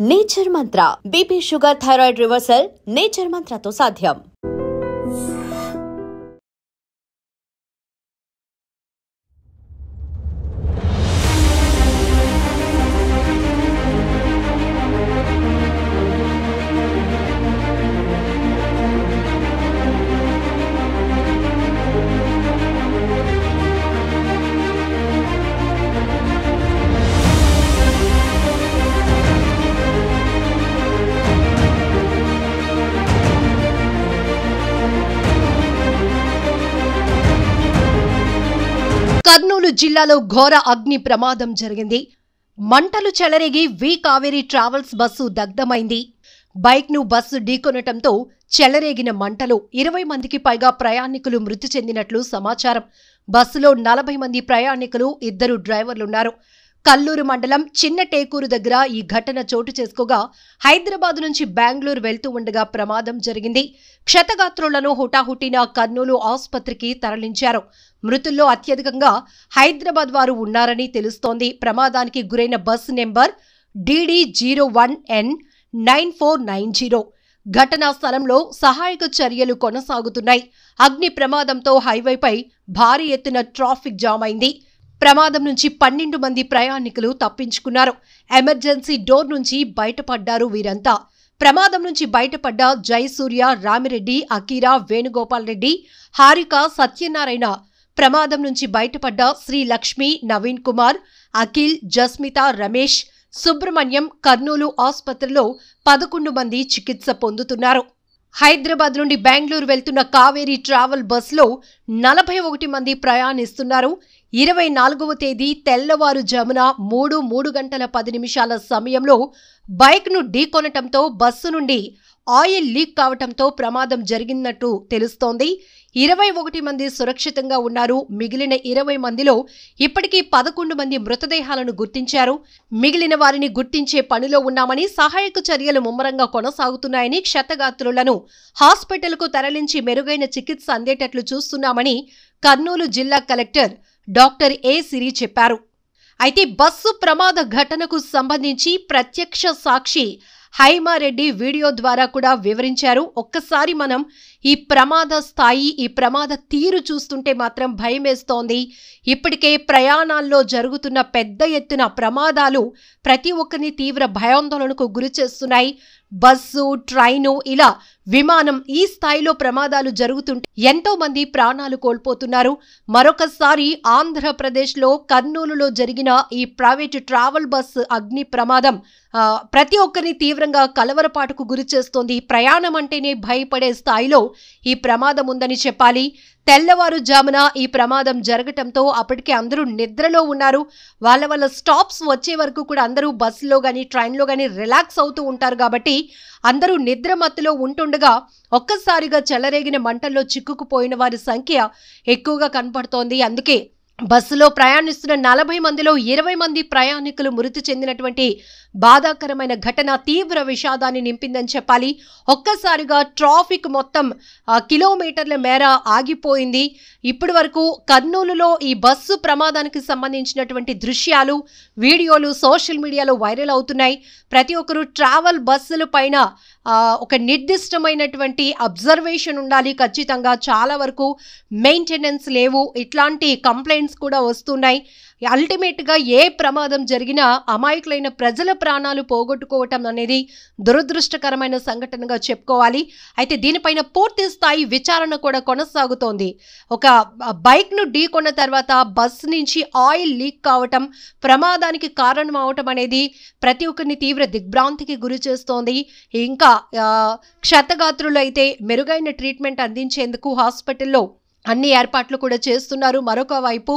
Nature Mantra BP sugar thyroid reversal Nature మంత్రతో సాధ్యం. కర్నూలు జిల్లాలో ఘోర అగ్ని ప్రమాదం జరిగింది. మంటలు చెలరేగి వి కావేరీ ట్రావెల్స్ బస్సు దగ్ధమైంది. బైక్ ను బస్సు ఢీకొనటంతో చెలరేగిన మంటలు 20 మందికి పైగా ప్రయాణికులు మృతి చెందినట్లు సమాచారం. బస్సులో 40 మంది ప్రయాణికులు, 2 డ్రైవర్లున్నారు. కల్లూరు మండలం చిన్న టేకూరు దగ్గర ఈ ఘటన చోటు చేసుకోగా హైదరాబాద్ నుంచి బెంగళూరు వెళ్తూ ఉండగా ప్రమాదం జరిగింది. క్షతగాత్రులను హుటాహుటిన కర్నూలు ఆసుపత్రికి తరలించారు. మృతుల్లో అత్యధికంగా హైదరాబాద్ వారు ఉన్నారని తెలుస్తోంది. ప్రమాదానికి గురైన బస్సు నెంబర్ DD01N9490. ఘటనా స్థలంలో సహాయక చర్యలు కొనసాగుతున్నాయి. అగ్ని ప్రమాదంతో హైవేపై భారీ ఎత్తున ట్రాఫిక్ జామ్ అయింది. ప్రమాదం నుంచి 12 మంది ప్రయాణికులు తప్పించుకున్నారు. ఎమర్జెన్సీ డోర్ నుంచి బయటపడ్డారు వీరంతా. ప్రమాదం నుంచి బయటపడ్డ జయసూర్య, రామిరెడ్డి, అకీరా, వేణుగోపాల్ రెడ్డి, హారిక, సత్యనారాయణ. ప్రమాదం నుంచి బయటపడ్డ శ్రీలక్ష్మి, నవీన్ కుమార్, అఖిల్, జస్మిత, రమేష్, సుబ్రహ్మణ్యం కర్నూలు ఆసుపత్రిలో 11 మంది చికిత్స పొందుతున్నారు. హైదరాబాద్ నుండి బెంగళూరు వెళ్తున్న కావేరీ ట్రావెల్ బస్సులో 41 మంది ప్రయాణిస్తున్నారు. 24వ తేదీ తెల్లవారుజామున 3 గంటల 10 నిమిషాల సమయంలో బైక్ను ఢీకొనటంతో బస్సు నుండి ఆయిల్ లీక్ కావటంతో ప్రమాదం జరిగినట్టు తెలుస్తోంది. 21 మంది సురక్షితంగా ఉన్నారు. మిగిలిన 20 మందిలో ఇప్పటికీ 11 మంది మృతదేహాలను గుర్తించారు. మిగిలిన వారిని గుర్తించే పనిలో ఉన్నామని, సహాయక చర్యలు ముమ్మరంగా కొనసాగుతున్నాయని, క్షతగాత్రులను హాస్పిటల్కు తరలించి మెరుగైన చికిత్స అందేటట్లు చూస్తున్నామని కర్నూలు జిల్లా కలెక్టర్ డాక్టర్ ఏ సిరి చెప్పారు. అయితే బస్సు ప్రమాద ఘటనకు సంబంధించి ప్రత్యక్ష సాక్షి హైమారెడ్డి వీడియో ద్వారా కూడా వివరించారు. ఒక్కసారి మనం ఈ ప్రమాద స్థాయి, ఈ ప్రమాద తీరు చూస్తుంటే మాత్రం భయమేస్తోంది. ఇప్పటికే ప్రయాణాల్లో జరుగుతున్న పెద్ద ఎత్తున ప్రమాదాలు ప్రతి ఒక్కరిని తీవ్ర భయాందోళనకు గురి చేస్తున్నాయి. బస్సు, ట్రైను, ఇలా విమానం, ఈ స్థాయిలో ప్రమాదాలు జరుగుతుంటే ఎంతో మంది ప్రాణాలు కోల్పోతున్నారు. మరొకసారి ఆంధ్రప్రదేశ్లో కర్నూలులో జరిగిన ఈ ప్రైవేటు ట్రావెల్ బస్సు అగ్ని ప్రమాదం ప్రతి ఒక్కరిని తీవ్రంగా కలవరపాటుకు గురి చేస్తోంది. ప్రయాణం అంటేనే భయపడే స్థాయిలో ఈ ప్రమాదం ఉందని చెప్పాలి. తెల్లవారుజామున ఈ ప్రమాదం జరగటంతో అప్పటికే అందరూ నిద్రలో ఉన్నారు. వాళ్ళ స్టాప్స్ వచ్చే వరకు కూడా అందరూ బస్సులో కానీ ట్రైన్లో కానీ రిలాక్స్ అవుతూ ఉంటారు. కాబట్టి అందరూ నిద్ర మత్తులో ఉంటుండగా ఒక్కసారిగా చెలరేగిన మంటల్లో చిక్కుకుపోయిన వారి సంఖ్య ఎక్కువగా కనపడుతోంది. అందుకే బస్సులో ప్రయాణిస్తున్న 40 మందిలో 20 మంది ప్రయాణికులు మృతి చెందినటువంటి బాధాకరమైన ఘటన తీవ్ర విషాదాన్ని నింపిందని చెప్పాలి. ఒక్కసారిగా ట్రాఫిక్ మొత్తం కిలోమీటర్ల మేర ఆగిపోయింది. ఇప్పటి వరకు కర్నూలులో ఈ బస్సు ప్రమాదానికి సంబంధించినటువంటి దృశ్యాలు, వీడియోలు సోషల్ మీడియాలో వైరల్ అవుతున్నాయి. ప్రతి ఒక్కరూ ట్రావెల్ బస్సుల పైన ఒక నిర్దిష్టమైనటువంటి అబ్జర్వేషన్ ఉండాలి. ఖచ్చితంగా చాలా వరకు మెయింటెనెన్స్ లేవు, ఇట్లాంటి కంప్లైంట్స్ కూడా వస్తున్నాయి. అల్టిమేట్ గా ఏ ప్రమాదం జరిగినా అమాయకులైన ప్రజల ప్రాణాలు పోగొట్టుకోవటం అనేది దురదృష్టకరమైన సంఘటనగా చెప్పుకోవాలి. అయితే దీనిపైన పూర్తి స్థాయి విచారణ కూడా కొనసాగుతోంది. ఒక బైక్ ను ఢీకొన్న తర్వాత బస్సు నుంచి ఆయిల్ లీక్ కావటం, ప్రమాదానికి కారణం అవటం అనేది ప్రతి ఒక్కరిని తీవ్ర దిగ్భ్రాంతికి గురి చేస్తోంది. ఇంకా క్షతగాత్రులు అయితే మెరుగైన ట్రీట్మెంట్ అందించేందుకు హాస్పిటల్లో అన్ని ఏర్పాట్లు కూడా చేస్తున్నారు. మరొక వైపు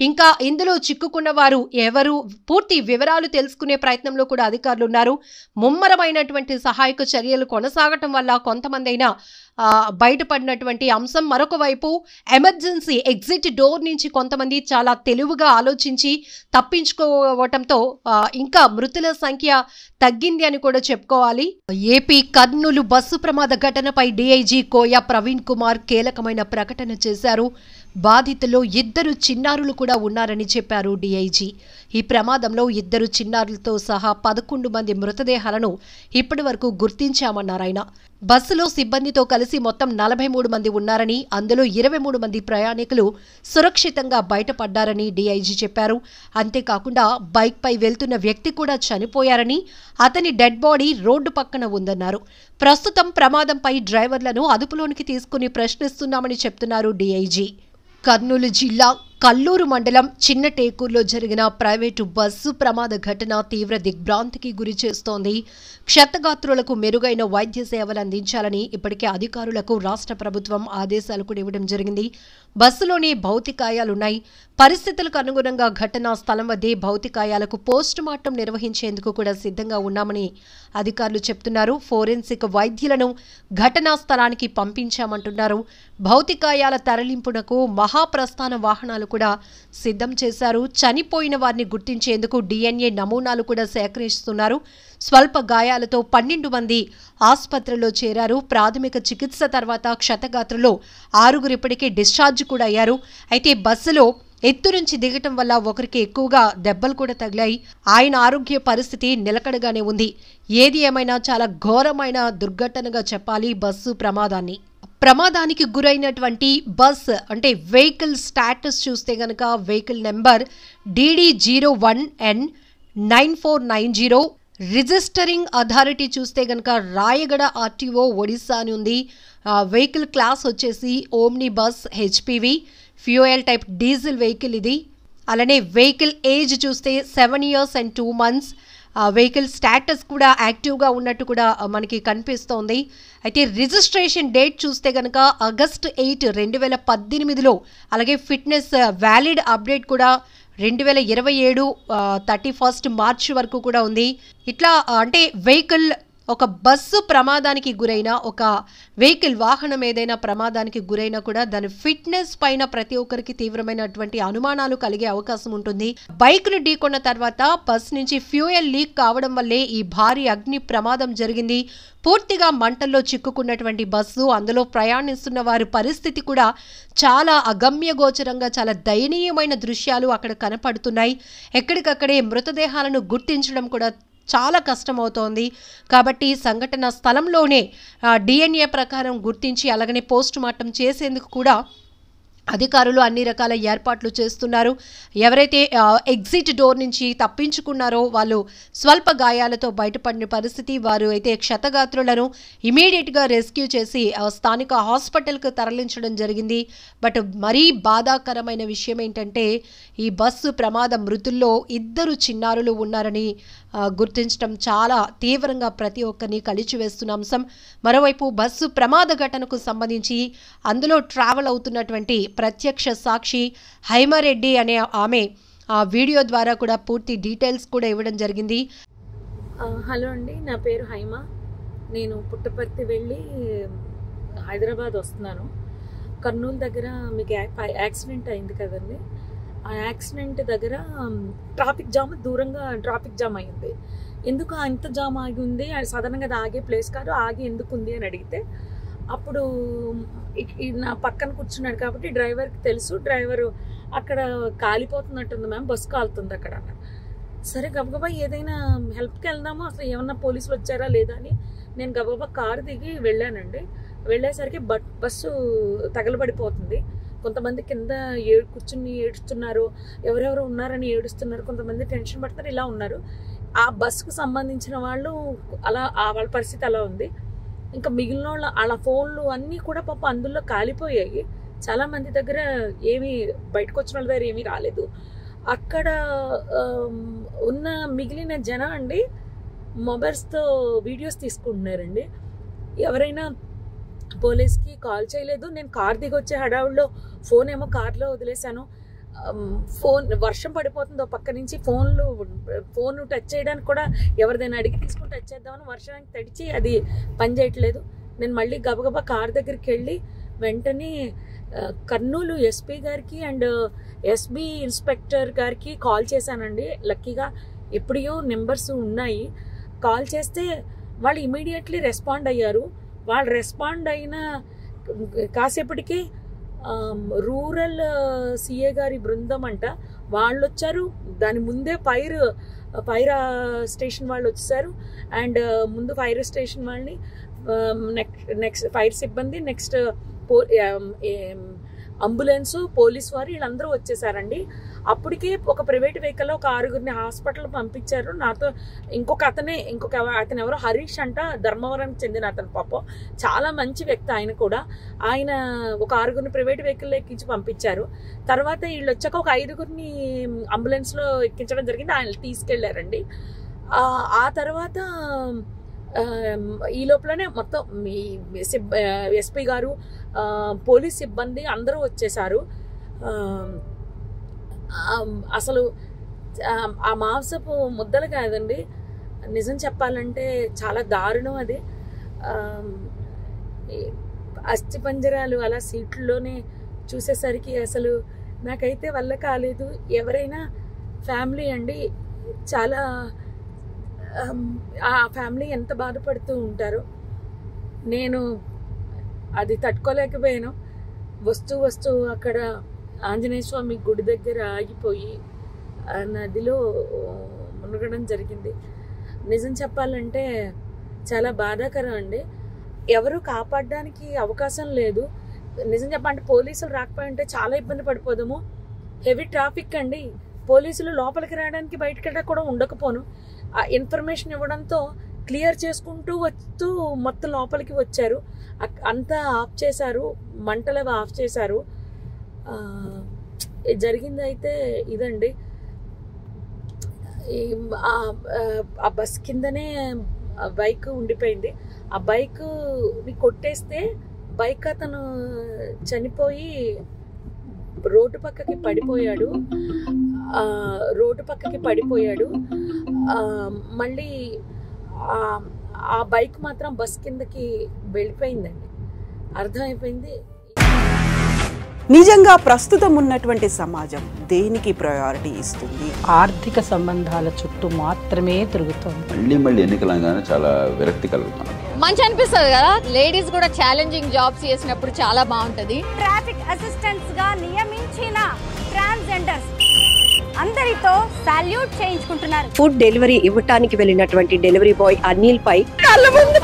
ఇంకా ఇందులో చిక్కుకున్న వారు ఎవరు, పూర్తి వివరాలు తెలుసుకునే ప్రయత్నంలో కూడా అధికారులు ఉన్నారు. ముమ్మరమైనటువంటి సహాయక చర్యలు కొనసాగటం వల్ల కొంతమంది అయినా బయటపడినటువంటి అంశం. మరొక వైపు ఎమర్జెన్సీ ఎగ్జిట్ డోర్ నుంచి కొంతమంది చాలా తెలివిగా ఆలోచించి తప్పించుకోవటంతో ఇంకా మృతుల సంఖ్య తగ్గింది అని కూడా చెప్పుకోవాలి. ఏపీ కర్నూలు బస్సు ప్రమాద ఘటనపై డీఐజీ కోయ ప్రవీణ్ కుమార్ కీలకమైన ప్రకటన చేశారు. బాధితుల్లో 2 చిన్నారులు కూడా ఉన్నారని చెప్పారు డీఐజీ. ఈ ప్రమాదంలో 2 చిన్నారులతో సహా 11 మంది మృతదేహాలను ఇప్పటివరకు గుర్తించామన్నారాయన. బస్సులో సిబ్బందితో కలిసి మొత్తం 43 మంది ఉన్నారని, అందులో 23 మంది ప్రయాణికులు సురక్షితంగా బయటపడ్డారని డీఐజీ చెప్పారు. అంతేకాకుండా బైక్పై వెళ్తున్న వ్యక్తి కూడా చనిపోయారని, అతని డెడ్ బాడీ రోడ్డు పక్కన ఉందన్నారు. ప్రస్తుతం ప్రమాదంపై డ్రైవర్లను అదుపులోనికి తీసుకుని ప్రశ్నిస్తున్నామని చెప్తున్నారు డీఐజీ. కర్నూలు జిల్లా కల్లూరు మండలం చిన్నటేకూరులో జరిగిన ప్రైవేటు బస్సు ప్రమాద ఘటన తీవ్ర దిగ్భ్రాంతికి గురి చేస్తోంది. క్షతగాత్రులకు మెరుగైన వైద్య సేవలు అందించాలని ఇప్పటికే అధికారులకు రాష్ట్ర ప్రభుత్వం ఆదేశాలు కూడా ఇవ్వడం జరిగింది. బస్సులోనే భౌతికాయాలున్నాయి. పరిస్థితులకు అనుగుణంగా ఘటనా స్థలం వద్దే భౌతికాయాలకు పోస్టుమార్టం నిర్వహించేందుకు కూడా సిద్ధంగా ఉన్నామని అధికారులు చెప్తున్నారు. ఫోరెన్సిక్ వైద్యులను ఘటనా స్థలానికి పంపించామంటున్నారు. భౌతికాయాల తరలింపునకు మహాప్రస్థాన వాహనాలు కూడా సిద్ధం చేశారు. చనిపోయిన వారిని గుర్తించేందుకు DNA నమూనాలు కూడా సేకరిస్తున్నారు. స్వల్ప గాయాలతో 12 మంది ఆసుపత్రిలో చేరారు. ప్రాథమిక చికిత్స తర్వాత క్షతగాత్రులు 6 ఇప్పటికే డిశ్చార్జ్ కూడా అయ్యారు. అయితే బస్సులో ఎత్తు నుంచి దిగటం వల్ల ఒకరికి ఎక్కువగా దెబ్బలు కూడా తగిలాయి. ఆయన ఆరోగ్య పరిస్థితి నిలకడగానే ఉంది. ఏది ఏమైనా చాలా ఘోరమైన దుర్ఘటనగా చెప్పాలి బస్సు ప్రమాదాన్ని. ప్రమాదానికి గురైనటువంటి బస్ అంటే వెహికల్ స్టాటస్ చూస్తే గనక vehicle number DD01N9490. Registering authority చూస్తే గనక రాయగడ RTO ఒడిశా అని ఉంది. వెహికల్ క్లాస్ వచ్చేసి omni bus HPV, fuel type diesel vehicle ఇది. అలానే వెహికల్ ఏజ్ చూస్తే 7 years and 2 months. Vehicle status కూడా యాక్టివ్గా ఉన్నట్టు కూడా మనకి కనిపిస్తోంది. అయితే రిజిస్ట్రేషన్ డేట్ చూస్తే కనుక August 8, 2018లో, అలాగే ఫిట్నెస్ వ్యాలిడ్ అప్డేట్ కూడా 2027 31 March వరకు కూడా ఉంది. ఇట్లా అంటే వెహికల్ ఒక బస్సు ప్రమాదానికి గురైన, ఒక వెహికల్ వాహనం ఏదైనా ప్రమాదానికి గురైనా కూడా దాని ఫిట్నెస్ పైన ప్రతి ఒక్కరికి తీవ్రమైనటువంటి అనుమానాలు కలిగే అవకాశం ఉంటుంది. బైక్ను ఢీకొన్న తర్వాత బస్ నుంచి ఫ్యూయల్ లీక్ కావడం వల్లే ఈ భారీ అగ్ని ప్రమాదం జరిగింది. పూర్తిగా మంటల్లో చిక్కుకున్నటువంటి బస్సు, అందులో ప్రయాణిస్తున్న వారి పరిస్థితి కూడా చాలా అగమ్యగోచరంగా, చాలా దయనీయమైన దృశ్యాలు అక్కడ కనపడుతున్నాయి. ఎక్కడికక్కడే మృతదేహాలను గుర్తించడం కూడా చాలా కష్టమవుతోంది. కాబట్టి సంఘటన స్థలంలోనే DNA ప్రకారం గుర్తించి అలాగనే పోస్ట్ మార్టం చేసేందుకు కూడా అధికారులు అన్ని రకాల ఏర్పాట్లు చేస్తున్నారు. ఎవరైతే ఎగ్జిట్ డోర్ నుంచి తప్పించుకున్నారో వాళ్ళు స్వల్ప గాయాలతో బయటపడిన పరిస్థితి. వారు అయితే క్షతగాత్రులను ఇమీడియట్గా రెస్క్యూ చేసి స్థానిక హాస్పిటల్కు తరలించడం జరిగింది. బట్ మరీ బాధాకరమైన విషయం ఏంటంటే ఈ బస్సు ప్రమాద మృతుల్లో 2 చిన్నారులు ఉన్నారని గుర్తించడం చాలా తీవ్రంగా ప్రతి ఒక్కరిని కలిచివేస్తున్న అంశం. మరోవైపు బస్సు ప్రమాద ఘటనకు సంబంధించి అందులో ట్రావెల్ అవుతున్నటువంటి ప్రత్యక్ష సాక్షి హైమారెడ్డి అనే ఆమె ఆ వీడియో ద్వారా కూడా పూర్తి డీటెయిల్స్ కూడా ఇవ్వడం జరిగింది. హలో అండి, నా పేరు హైమా. నేను పుట్టపర్తి వెళ్ళి హైదరాబాద్ వస్తున్నాను. కర్నూలు దగ్గర మీకు యాక్సిడెంట్ అయింది కదండి. ఆ యాక్సిడెంట్ దగ్గర ట్రాఫిక్ జామ్, దూరంగా ట్రాఫిక్ జామ్ అయింది. ఎందుకు అంత జామ్ ఆగి ఉంది, సాధారణంగా అది ఆగే ప్లేస్ కాదు, ఆగి ఎందుకు ఉంది అని అడిగితే అప్పుడు నా పక్కన కూర్చున్నాడు కాబట్టి డ్రైవర్కి తెలుసు. డ్రైవరు అక్కడ కాలిపోతున్నట్టుంది మ్యామ్, బస్సు కాలుతుంది అక్కడ అన్నారు. సరే గబగబా ఏదైనా హెల్ప్కి వెళ్దామో, అసలు ఏమన్నా పోలీసులు వచ్చారా లేదా అని నేను గబగబా కారు దిగి వెళ్ళానండి. వెళ్ళేసరికి బస్సు తగలబడిపోతుంది. కొంతమంది కింద కూర్చుని ఏడుస్తున్నారు, ఎవరెవరు ఉన్నారని ఏడుస్తున్నారు, కొంతమంది టెన్షన్ పడుతున్నారు, ఇలా ఉన్నారు. ఆ బస్సుకు సంబంధించిన వాళ్ళు అలా వాళ్ళ పరిస్థితి అలా ఉంది. ఇంకా మిగిలిన వాళ్ళు వాళ్ళ ఫోన్లు అన్నీ కూడా పాప అందులో కాలిపోయాయి. చాలామంది దగ్గర ఏమీ బయటకు వచ్చిన వాళ్ళ దగ్గర ఏమీ రాలేదు. అక్కడ ఉన్న మిగిలిన జనం అండి మొబైల్స్తో వీడియోస్ తీసుకుంటున్నారండి. ఎవరైనా పోలీస్కి కాల్ చేయలేదు. నేను కార్ దిగి వచ్చే హడావుల్లో ఫోన్ ఏమో కార్లో వదిలేశాను. ఫోన్ వర్షం పడిపోతుందో పక్క నుంచి ఫోన్ టచ్ చేయడానికి కూడా ఎవరిదైనా అడిగి తీసుకుని టచ్ చేద్దామని వర్షానికి తడిచి అది పని చేయట్లేదు. నేను మళ్ళీ గబగబా కార్ దగ్గరికి వెళ్ళి వెంటనే కర్నూలు ఎస్పీ గారికి అండ్ ఎస్బీ ఇన్స్పెక్టర్ గారికి కాల్ చేశానండి. లక్కీగా ఎప్పుడో నెంబర్స్ ఉన్నాయి. కాల్ చేస్తే వాళ్ళు ఇమీడియట్లీ రెస్పాండ్ అయ్యారు. వాళ్ళు రెస్పాండ్ అయిన కాసేపటికి రూరల్ సిఏ గారి బృందం అంట, వాళ్ళు వచ్చారు. దాని ముందే ఫైర్ స్టేషన్ వాళ్ళు వచ్చేసారు. అండ్ ముందు ఫైర్ స్టేషన్ వాళ్ళని, నెక్స్ట్ ఫైర్ సిబ్బంది, నెక్స్ట్ అంబులెన్స్, పోలీస్ వారు వీళ్ళందరూ వచ్చేసారండి. అప్పటికే ఒక ప్రైవేట్ వెహికల్లో ఒక 6గురిని హాస్పిటల్ పంపించారు. నాతో ఇంకొక అతను ఎవరో హరీష్ అంట, ధర్మవరానికి చెందిన అతను. పాపం చాలా మంచి వ్యక్తి ఆయన కూడా. ఆయన ఒక 6గురిని ప్రైవేట్ వెహికల్లో ఎక్కించి పంపించారు. తర్వాత వీళ్ళు వచ్చాక ఒక 5గురిని అంబులెన్స్లో ఎక్కించడం జరిగింది. ఆయన తీసుకెళ్లారండి. ఆ తర్వాత ఈ లోపలనే మొత్తం ఎస్పీ గారు, పోలీస్ సిబ్బంది అందరూ వచ్చేసారు. అసలు ఆ మాంసపు ముద్దలు కాదండి, నిజం చెప్పాలంటే చాలా దారుణం అది. అస్థిపంజరాలు అలా సీట్లలోనే చూసేసరికి అసలు నాకైతే వల్ల కాలేదు. ఎవరైనా ఫ్యామిలీ అండి, చాలా ఆ ఫ్యామిలీ ఎంత బాధపడుతూ ఉంటారో. నేను అది తట్టుకోలేకపోయాను. వస్తూ అక్కడ ఆంజనేయ స్వామి గుడి దగ్గర ఆగిపోయి నదిలో మునగడం జరిగింది. నిజం చెప్పాలంటే చాలా బాధాకరం అండి. ఎవరు కాపాడడానికి అవకాశం లేదు. నిజం చెప్పాలంటే పోలీసులు రాకపోయింటే చాలా ఇబ్బంది పడిపోదాము. హెవీ ట్రాఫిక్ అండి. పోలీసులు లోపలికి రావడానికి బయటకి కూడా ఉండకపోను. ఆ ఇన్ఫర్మేషన్ ఇవ్వడంతో క్లియర్ చేసుకుంటూ వస్తూ మొత్తం లోపలికి వచ్చారు. అంతా ఆఫ్ చేశారు, మంటలు ఆఫ్ చేశారు. జరిగింది అయితే ఇదండి. ఆ బస్ కిందనే బైక్ ఉండిపోయింది. ఆ బైక్ని కొట్టేస్తే బైక్ అతను చనిపోయి రోడ్డు పక్కకి పడిపోయాడు. మళ్ళీ ఆ బైక్ మాత్రం బస్ కిందకి వెళ్ళిపోయిందండి. అర్థమైపోయింది. నిజంగా ప్రస్తుతం ఉన్నటువంటి సమాజం దేనికి ప్రయారిటీ ఇస్తుంది? ఆర్థిక సంబంధాల చుట్టూ మాత్రమే తిరుగుతుంది. మళ్ళీ ఎన్నికలంగానే చాలా విరక్తి కలుగుతాం. మంచి అనిపిస్తుంది కదా, లేడీస్ కూడా ఛాలెంజింగ్ జాబ్స్ చేసినప్పుడు చాలా బాగుంటది. ట్రాఫిక్ అసిస్టెంట్స్ గా నియమించిన ట్రాన్స్జెండర్స్ అందరితో సాల్యూట్ చేయించుకుంటున్నారు. ఫుడ్ డెలివరీ ఇవ్వటానికి వెళ్ళినటువంటి డెలివరీ బాయ్ అనిల్ పై కళ్ళ ముందు